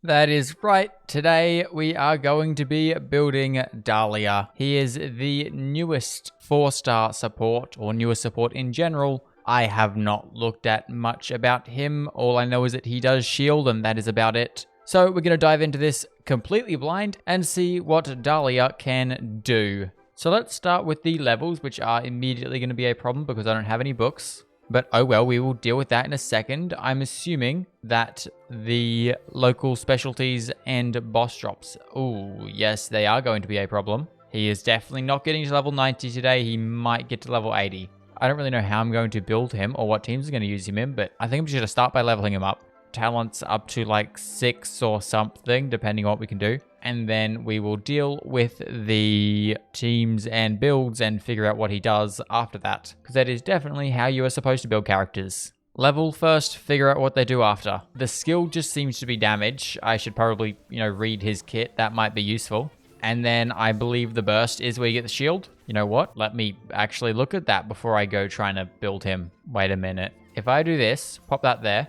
That is right. Today we are going to be building Dahlia. He is the newest 4-star support, or newest support in general. I have not looked at much about him. All I know is that he does shield, and that is about it. So we're going to dive into this completely blind and see what Dahlia can do. So let's start with the levels, which are immediately going to be a problem because I don't have any books. But oh well, we will deal with that in a second. I'm assuming that the local specialties and boss drops. Oh, yes, they are going to be a problem. He is definitely not getting to level 90 today. He might get to level 80. I don't really know how I'm going to build him or what teams are going to use him in, but I think I'm just going to start by leveling him up. Talents up to like 6 or something, depending on what we can do. And then we will deal with the teams and builds and figure out what he does after that. Because that is definitely how you are supposed to build characters. Level first, figure out what they do after. The skill just seems to be damage. I should probably, read his kit. That might be useful. And then I believe the burst is where you get the shield. You know what? Let me actually look at that before I go trying to build him. Wait a minute. If I do this, pop that there.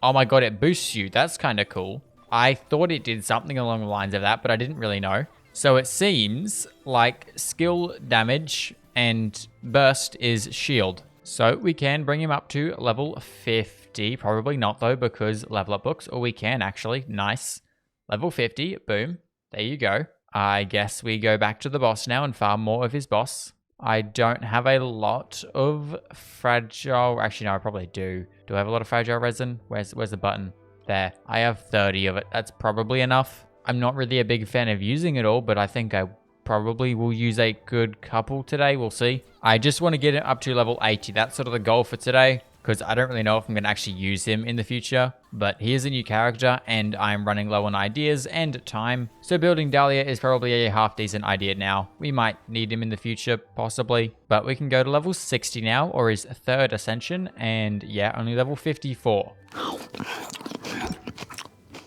Oh my god, it boosts you. That's kind of cool. I thought it did something along the lines of that, but I didn't really know. So it seems like skill damage and burst is shield. So we can bring him up to level 50. Probably not though, because level up books. Or we can actually. Nice. Level 50. Boom. There you go. I guess we go back to the boss now and farm more of his boss. I don't have a lot of fragile... Actually, no, I probably do. Do I have a lot of fragile resin? Where's the button? There. I have 30 of it. That's probably enough. I'm not really a big fan of using it all, but I think I probably will use a good couple today. We'll see. I just want to get it up to level 80. That's sort of the goal for today, because I don't really know if I'm going to actually use him in the future. But he is a new character, and I'm running low on ideas and time. So building Dahlia is probably a half-decent idea now. We might need him in the future, possibly. But we can go to level 60 now, or his 3rd ascension. And yeah, only level 54.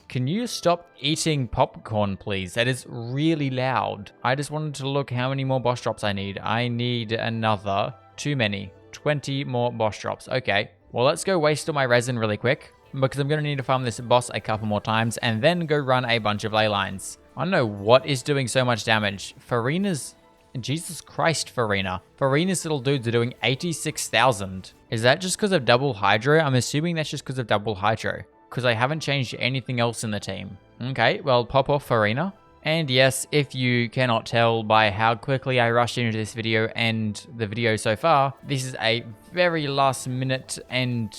Can you stop eating popcorn, please? That is really loud. I just wanted to look how many more boss drops I need. I need another... Too many. 20 more boss drops. Okay. Well, let's go waste all my resin really quick, because I'm going to need to farm this boss a couple more times and then go run a bunch of ley lines. I don't know what is doing so much damage. Farina's... Jesus Christ, Farina. Farina's little dudes are doing 86,000. Is that just because of double hydro? I'm assuming that's just because of double hydro, because I haven't changed anything else in the team. Okay, well, pop off Farina. And yes, if you cannot tell by how quickly I rushed into this video and the video so far, this is a very last minute and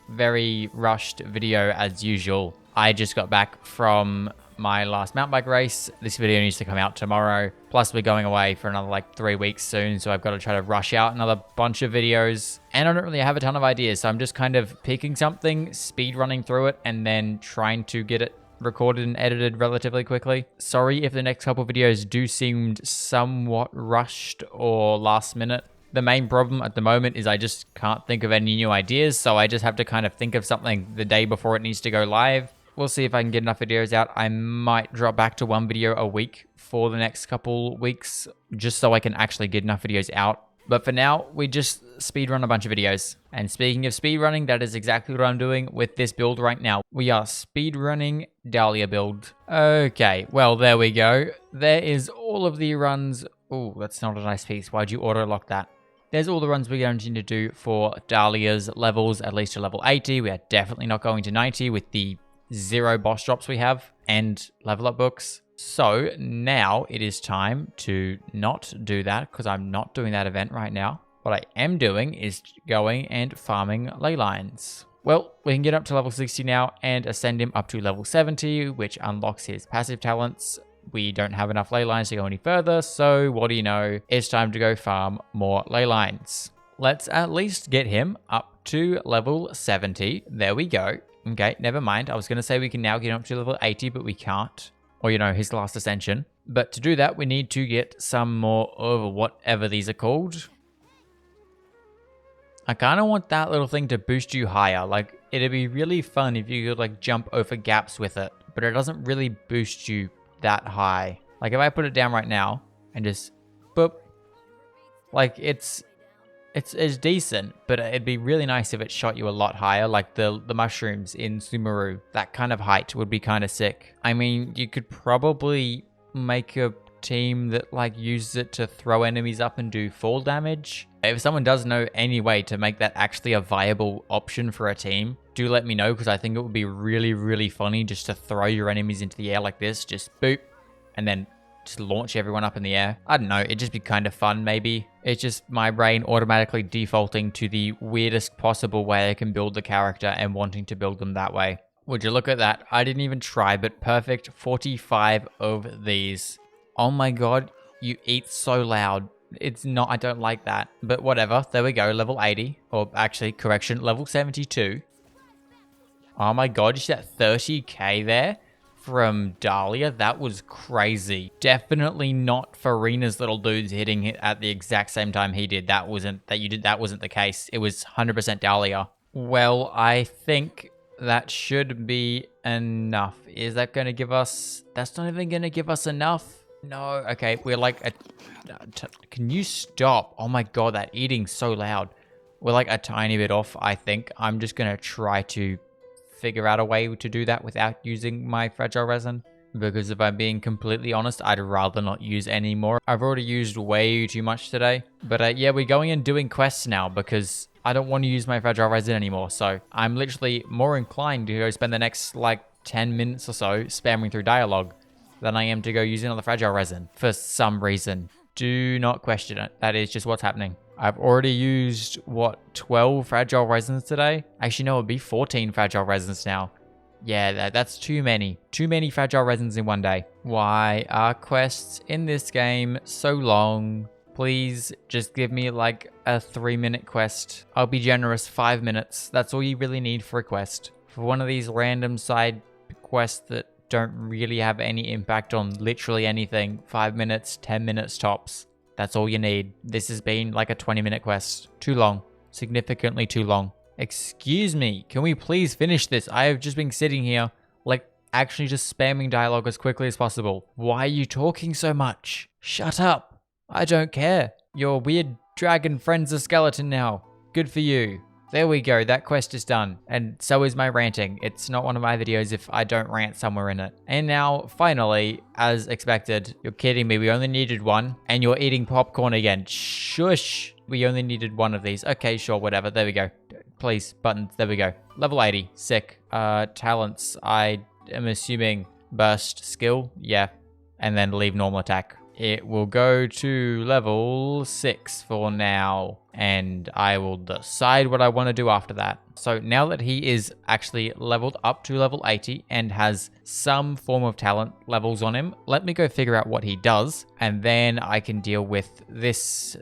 very rushed video as usual. I just got back from my last mountain bike race. This video needs to come out tomorrow. Plus we're going away for another 3 weeks soon, so I've got to try to rush out another bunch of videos. And I don't really have a ton of ideas, so I'm just kind of picking something, speed running through it, and then trying to get it recorded and edited relatively quickly. Sorry if the next couple videos do seem somewhat rushed or last minute. The main problem at the moment is I just can't think of any new ideas, so I just have to kind of think of something the day before it needs to go live. We'll see if I can get enough videos out. I might drop back to 1 video a week for the next couple weeks, just so I can actually get enough videos out. But for now, we just speedrun a bunch of videos. And speaking of speedrunning, that is exactly what I'm doing with this build right now. We are speedrunning Dahlia build. Okay, well, there we go. There is all of the runs. Oh, that's not a nice piece. Why'd you auto-lock that? There's all the runs we're going to need to do for Dahlia's levels, at least to level 80. We are definitely not going to 90 with the 0 boss drops we have and level up books. So now it is time to not do that, because I'm not doing that event right now. What I am doing is going and farming ley lines. Well, we can get up to level 60 now and ascend him up to level 70, which unlocks his passive talents. We don't have enough ley lines to go any further, so what do you know? It's time to go farm more ley lines. Let's at least get him up to level 70. There we go. Okay, never mind. I was going to say we can now get up to level 80, but we can't. Or, his last ascension. But to do that, we need to get some more of whatever these are called. I kind of want that little thing to boost you higher. Like, it'd be really fun if you could, jump over gaps with it. But it doesn't really boost you that high. Like, if I put it down right now and just boop. Like, it's It's decent, but it'd be really nice if it shot you a lot higher, like the mushrooms in Sumeru. That kind of height would be kind of sick. I mean, you could probably make a team that like uses it to throw enemies up and do fall damage. If someone does know any way to make that actually a viable option for a team, do let me know, because I think it would be really, really funny just to throw your enemies into the air like this, just boop, and then just launch everyone up in the air. I don't know, it'd just be kind of fun maybe. It's just my brain automatically defaulting to the weirdest possible way I can build the character and wanting to build them that way. Would you look at that? I didn't even try, but perfect 45 of these. Oh my god, you eat so loud. It's not, I don't like that. But whatever, there we go, level 80. Or actually, correction, level 72. Oh my god, you see that 30k there? From Dahlia, that was crazy. Definitely not Farina's little dudes hitting it at the exact same time he did. That wasn't the case. It was 100% Dahlia. Well, I think that should be enough. Is that going to give us... That's not even going to give us enough. No, okay, we're like a... Can you stop? Oh my god, that eating's so loud. We're like a tiny bit off, I think. I'm just going to try to figure out a way to do that without using my fragile resin, because if I'm being completely honest, I'd rather not use any more. I've already used way too much today, but yeah, we're going and doing quests now because I don't want to use my fragile resin anymore. So I'm literally more inclined to go spend the next like 10 minutes or so spamming through dialogue than I am to go using another fragile resin for some reason. Do not question it. That is just what's happening. I've already used, what, 12 fragile resins today? Actually, no, it'd be 14 fragile resins now. Yeah, that's too many. Too many fragile resins in one day. Why are quests in this game so long? Please just give me like a 3-minute quest. I'll be generous, 5 minutes. That's all you really need for a quest. For one of these random side quests that don't really have any impact on literally anything, 5 minutes, 10 minutes tops. That's all you need. This has been like a 20-minute quest. Too long. Significantly too long. Excuse me, can we please finish this? I have just been sitting here, like, actually just spamming dialogue as quickly as possible. Why are you talking so much? Shut up. I don't care. Your weird dragon friend's a skeleton now. Good for you. There we go, that quest is done. And so is my ranting. It's not one of my videos if I don't rant somewhere in it. And now, finally, as expected, you're kidding me, we only needed one, and you're eating popcorn again. Shush! We only needed one of these. Okay, sure, whatever, there we go. Please, buttons, there we go. Level 80, sick. Talents, I am assuming burst skill, yeah. And then leave normal attack. It will go to level 6 for now, and I will decide what I want to do after that. So now that he is actually leveled up to level 80 and has some form of talent levels on him, let me go figure out what he does, and then I can deal with this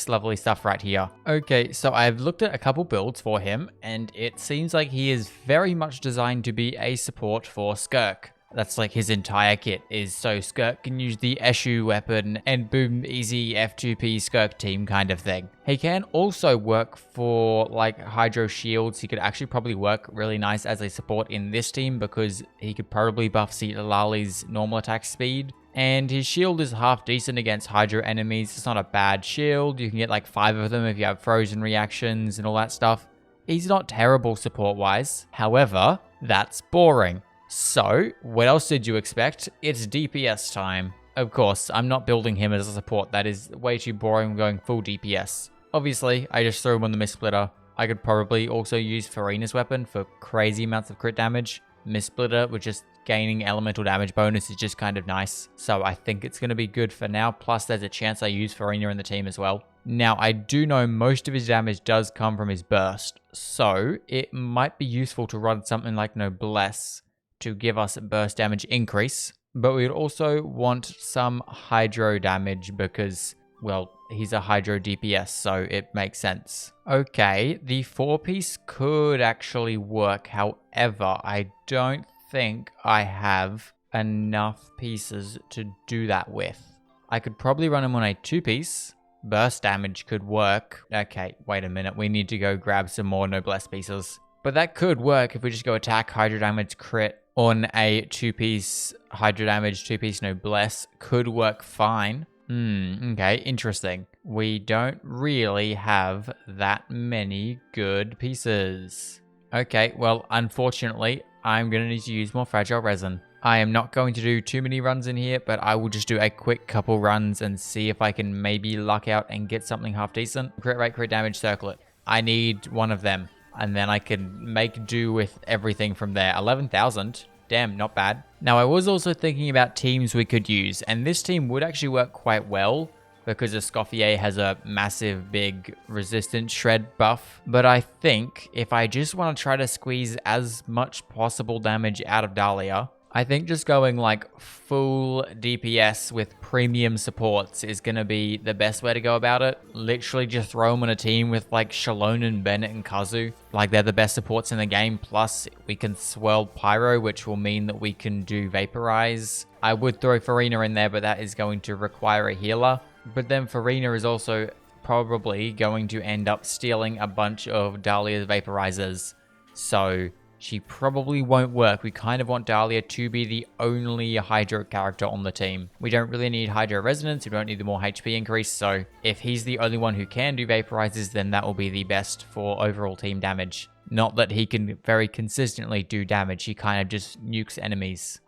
lovely stuff right here. Okay, so I've looked at a couple builds for him, and it seems like he is very much designed to be a support for Skirk. That's like his entire kit is so Skirk can use the Eshu weapon and boom, easy F2P Skirk team kind of thing. He can also work for like Hydro Shields. He could actually probably work really nice as a support in this team because he could probably buff Lali's normal attack speed. And his shield is half decent against Hydro enemies. It's not a bad shield. You can get like 5 of them if you have frozen reactions and all that stuff. He's not terrible support-wise. However, that's boring. So, what else did you expect? It's DPS time. Of course, I'm not building him as a support. That is way too boring going full DPS. Obviously, I just threw him on the Mist Splitter. I could probably also use Farina's weapon for crazy amounts of crit damage. Mist Splitter with just gaining elemental damage bonus is just kind of nice. So I think it's going to be good for now. Plus, there's a chance I use Farina in the team as well. Now, I do know most of his damage does come from his burst. So, it might be useful to run something like Noblesse to give us a burst damage increase, but we'd also want some hydro damage because, well, he's a hydro DPS, so it makes sense. Okay, the 4-piece could actually work. However, I don't think I have enough pieces to do that with. I could probably run him on a 2-piece. Burst damage could work. Okay, wait a minute. We need to go grab some more Noblesse pieces. But that could work if we just go attack, hydro damage, crit on a 2-piece hydro damage, 2-piece Noblesse. Could work fine. Okay, interesting. We don't really have that many good pieces. Okay, well, unfortunately, I'm going to need to use more fragile resin. I am not going to do too many runs in here, but I will just do a quick couple runs and see if I can maybe luck out and get something half decent. Crit rate, crit damage, circle it. I need one of them, and then I can make do with everything from there. 11,000. Damn, not bad. Now, I was also thinking about teams we could use, and this team would actually work quite well because Escoffier has a massive, big resistance shred buff. But I think if I just want to try to squeeze as much possible damage out of Dahlia, I think just going like full DPS with premium supports is going to be the best way to go about it. Literally just throw them on a team with like Shalonen, Bennett, and Kazu. Like they're the best supports in the game. Plus we can swirl Pyro, which will mean that we can do Vaporize. I would throw Farina in there, but that is going to require a healer. But then Farina is also probably going to end up stealing a bunch of Dahlia's Vaporizers. So she probably won't work. We kind of want Dahlia to be the only Hydro character on the team. We don't really need Hydro Resonance. We don't need the more HP increase. So if he's the only one who can do Vaporizers, then that will be the best for overall team damage. Not that he can very consistently do damage. He kind of just nukes enemies.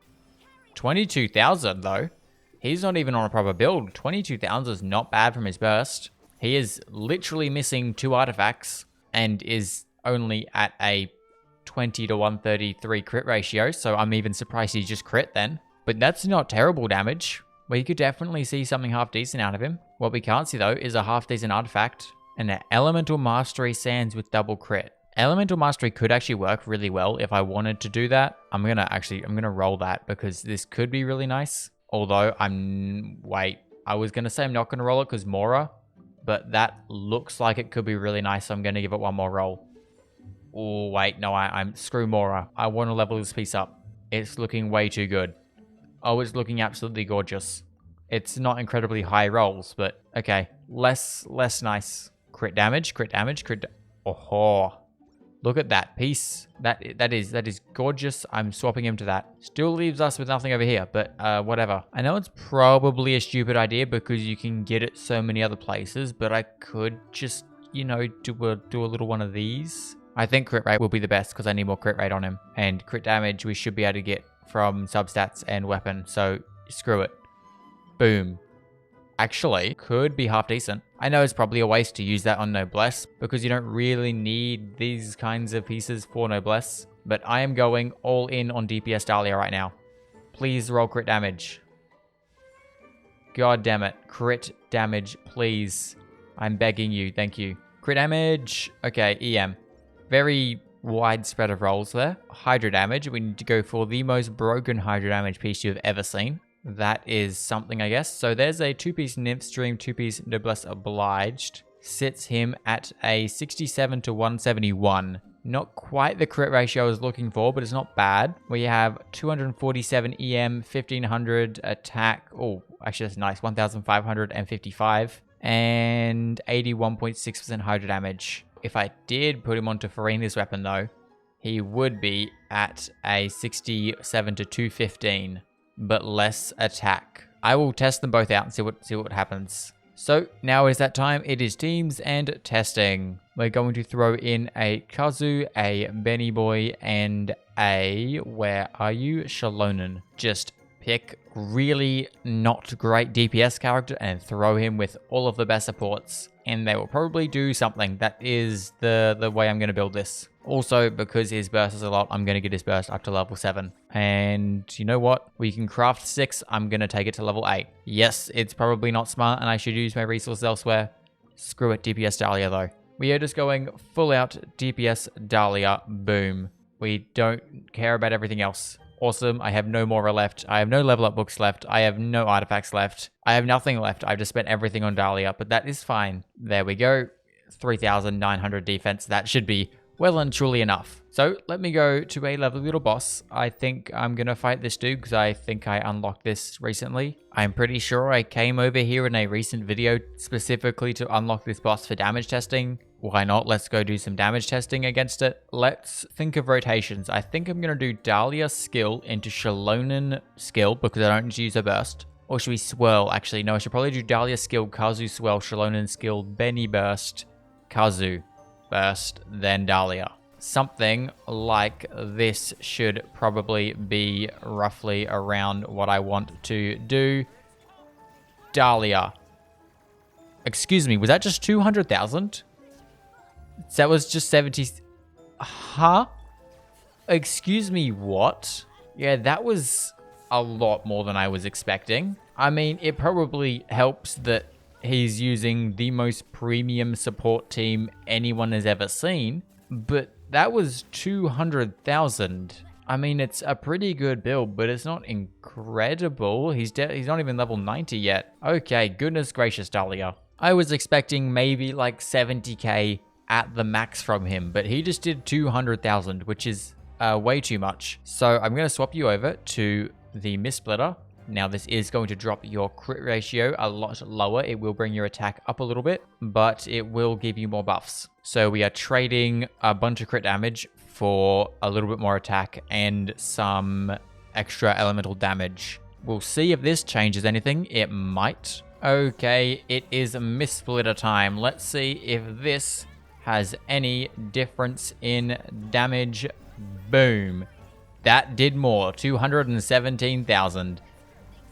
22,000 though. He's not even on a proper build. 22,000 is not bad from his burst. He is literally missing 2 artifacts and is only at a 20 to 133 crit ratio, so I'm even surprised he just crit then. But that's not terrible damage. We could definitely see something half decent out of him. What we can't see though is a half decent artifact and an Elemental Mastery Sands with double crit. Elemental Mastery could actually work really well if I wanted to do that. I'm gonna roll that because this could be really nice. Although I was gonna say I'm not gonna roll it because Mora, but that looks like it could be really nice, so I'm gonna give it one more roll. Oh, wait, no, I'm screw Mora. I want to level this piece up. It's looking way too good. Oh, it's looking absolutely gorgeous. It's not incredibly high rolls, but okay. Less nice. Crit damage. Oh, look at that piece. That is gorgeous. I'm swapping him to that. Still leaves us with nothing over here, but whatever. I know it's probably a stupid idea because you can get it so many other places, but I could just, you know, do a little one of these. I think crit rate will be the best because I need more crit rate on him. And crit damage we should be able to get from substats and weapon. So screw it. Boom. Actually, could be half decent. I know it's probably a waste to use that on Noblesse because you don't really need these kinds of pieces for Noblesse. But I am going all in on DPS Dahlia right now. Please roll crit damage. God damn it. Crit damage, please. I'm begging you. Thank you. Crit damage. Okay, EM. Very wide spread of rolls there. Hydro damage. We need to go for the most broken hydro damage piece you've ever seen. That is something, I guess. So there's a 2-piece Nymph Stream, 2-piece Noblesse Obliged. Sits him at a 67 to 171. Not quite the crit ratio I was looking for, but it's not bad. We have 247 EM, 1500 attack. Oh, actually that's nice. 1555. And 81.6% hydro damage. If I did put him onto Farina's weapon though, he would be at a 67 to 215, but less attack. I will test them both out and see what happens. So now is that time. It is teams and testing. We're going to throw in a Kazu, a Benny Boy, and a, where are you? Shalonen. Just pick really not great DPS character and throw him with all of the best supports. And they will probably do something. That is the way I'm going to build this. Also, because his burst is a lot, I'm going to get his burst up to level 7. And you know what? We can craft 6. I'm going to take it to level 8. Yes, it's probably not smart and I should use my resources elsewhere. Screw it, DPS Dahlia though. We are just going full out DPS Dahlia. Boom. We don't care about everything else. Awesome. I have no Mora left. I have no level up books left. I have no artifacts left. I have nothing left. I've just spent everything on Dahlia, but that is fine. There we go. 3,900 defense. That should be well and truly enough. So let me go to a level little boss. I think I'm going to fight this dude because I think I unlocked this recently. I'm pretty sure I came over here in a recent video specifically to unlock this boss for damage testing. Why not? Let's go do some damage testing against it. Let's think of rotations. I think I'm going to do Dahlia skill into Shalonen skill because I don't need to use a burst. Or should we swirl? Actually, no, I should probably do Dahlia skill, Kazu swirl, Shalonen skill, Benny burst, Kazu burst, then Dahlia. Something like this should probably be roughly around what I want to do. Dahlia. Excuse me, was that just 200,000? That was just 70... Huh? Excuse me, what? Yeah, that was a lot more than I was expecting. I mean, it probably helps that he's using the most premium support team anyone has ever seen, but that was 200,000. I mean, it's a pretty good build, but it's not incredible. He's not even level 90 yet. Okay, goodness gracious, Dahlia. I was expecting maybe like 70k at the max from him, but he just did 200,000, which is way too much. So I'm going to swap you over to the Mist Splitter. Now this is going to drop your crit ratio a lot lower. It will bring your attack up a little bit, but it will give you more buffs. So we are trading a bunch of crit damage for a little bit more attack and some extra elemental damage. We'll see if this changes anything. It might. Okay, it is Mist Splitter time. Let's see if this has any difference in damage. Boom. That did more. 217,000.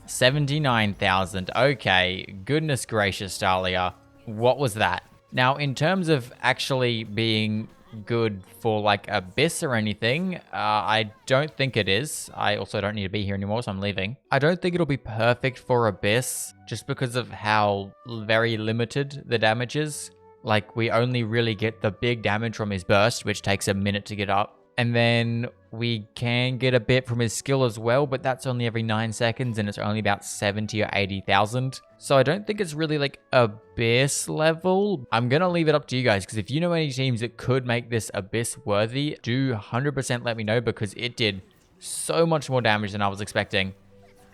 79,000. Okay. Goodness gracious, Dahlia. What was that? Now, in terms of actually being good for like Abyss or anything, I don't think it is. I also don't need to be here anymore, so I'm leaving. I don't think it'll be perfect for Abyss just because of how very limited the damage is. Like, we only really get the big damage from his burst, which takes a minute to get up. And then we can get a bit from his skill as well, but that's only every 9 seconds, and it's only about 70 or 80,000. So I don't think it's really like Abyss level. I'm going to leave it up to you guys, because if you know any teams that could make this Abyss worthy, do 100% let me know, because it did so much more damage than I was expecting.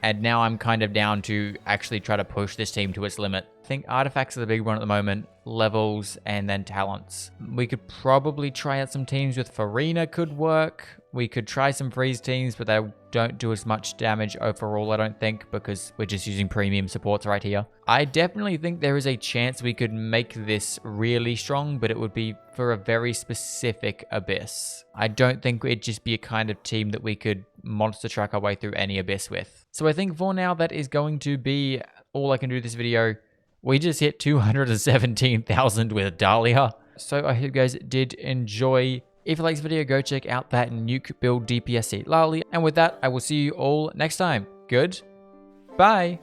And now I'm kind of down to actually try to push this team to its limit. I think artifacts are the big one at the moment, levels, and then talents. We could probably try out some teams with Farina could work. We could try some freeze teams, but they don't do as much damage overall, I don't think, because we're just using premium supports right here. I definitely think there is a chance we could make this really strong, but it would be for a very specific Abyss. I don't think it'd just be a kind of team that we could monster truck our way through any Abyss with. So I think for now, that is going to be all I can do this video. We just hit 217,000 with Dahlia. So I hope you guys did enjoy. If you like this video, go check out that nuke build DPS Dahlia. And with that, I will see you all next time. Good. Bye.